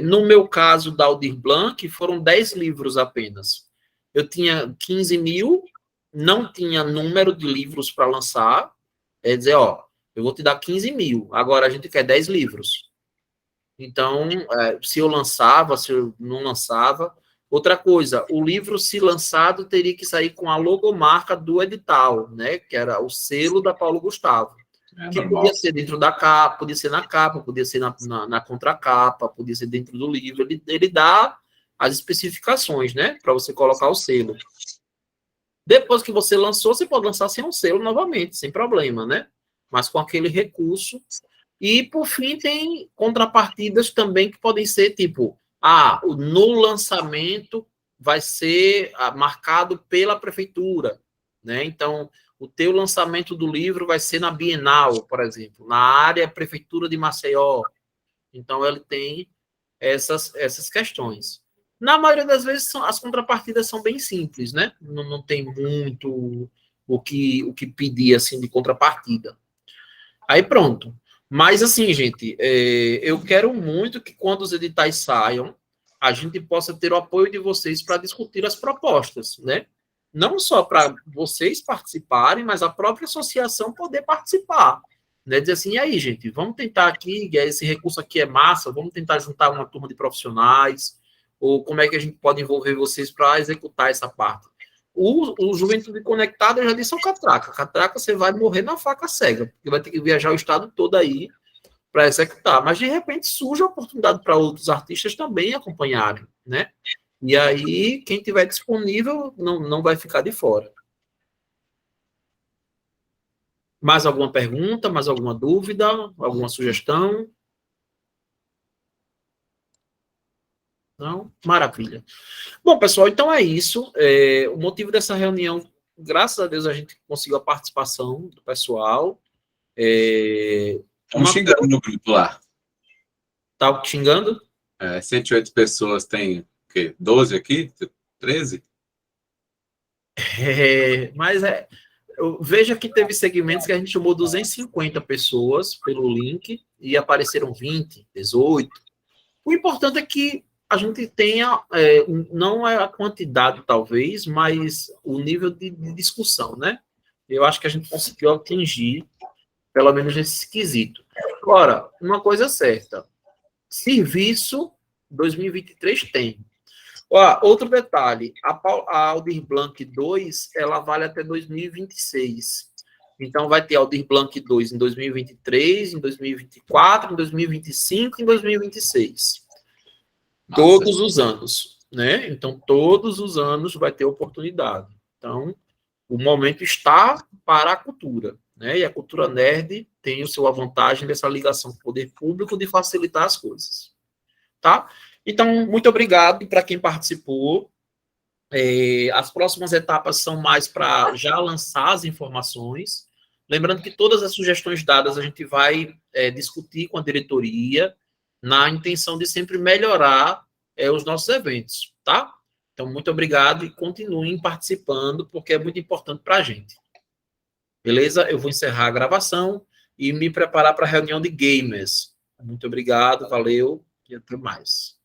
No meu caso da Aldir Blanc, foram 10 livros apenas. Eu tinha 15 mil, não tinha número de livros para lançar. Dizer, eu vou te dar 15 mil, agora a gente quer 10 livros. Então, se eu lançava, se eu não lançava. Outra coisa, o livro, se lançado, teria que sair com a logomarca do edital, né? Que era o selo da Paulo Gustavo. Que normal. Podia ser dentro da capa, podia ser na capa, podia ser na contracapa, podia ser dentro do livro. Ele dá as especificações, né? Para você colocar o selo. Depois que você lançou, você pode lançar sem um selo novamente, sem problema, né? Mas com aquele recurso. E, por fim, tem contrapartidas também que podem ser, tipo, no lançamento vai ser marcado pela prefeitura, né? Então, o teu lançamento do livro vai ser na Bienal, por exemplo, na área Prefeitura de Maceió. Então, ele tem essas questões. Na maioria das vezes, as contrapartidas são bem simples, né? Não tem muito o que pedir, assim, de contrapartida. Aí, pronto. Mas, assim, gente, eu quero muito que quando os editais saiam, a gente possa ter o apoio de vocês para discutir as propostas, né? Não só para vocês participarem, mas a própria associação poder participar. Né? Dizer assim, e aí, gente, vamos tentar aqui, esse recurso aqui é massa, vamos tentar juntar uma turma de profissionais, ou como é que a gente pode envolver vocês para executar essa parte. O Juventude Conectada, eu já disse ao Catraca. Catraca, você vai morrer na faca cega, porque vai ter que viajar o estado todo aí para executar. Mas, de repente, surge a oportunidade para outros artistas também acompanharem, né? E aí, quem tiver disponível não vai ficar de fora. Mais alguma pergunta? Mais alguma dúvida? Alguma sugestão? Não? Maravilha. Bom, pessoal, então é isso. O motivo dessa reunião, graças a Deus, a gente conseguiu a participação do pessoal. Estamos xingando no grupo lá. Tá xingando? 108 pessoas, tem o quê? 12 aqui? 13? Mas veja que teve segmentos que a gente chamou 250 pessoas pelo link e apareceram 20, 18. O importante é que a gente tenha, não é a quantidade, talvez, mas o nível de discussão, né? Eu acho que a gente conseguiu atingir, pelo menos nesse quesito. Agora, uma coisa é certa, serviço 2023 tem. Outro detalhe, a Aldir Blanc 2, ela vale até 2026. Então, vai ter Aldir Blanc 2 em 2023, em 2024, em 2025 e em 2026. Nossa. Todos os anos, né? Então, todos os anos vai ter oportunidade. Então, o momento está para a cultura, né? E a cultura nerd tem a sua vantagem dessa ligação com o poder público de facilitar as coisas. Tá? Então, muito obrigado para quem participou. As próximas etapas são mais para já lançar as informações. Lembrando que todas as sugestões dadas a gente vai discutir com a diretoria na intenção de sempre melhorar os nossos eventos, tá? Então, muito obrigado e continuem participando, porque é muito importante para a gente. Beleza? Eu vou encerrar a gravação e me preparar para a reunião de gamers. Muito obrigado, valeu e até mais.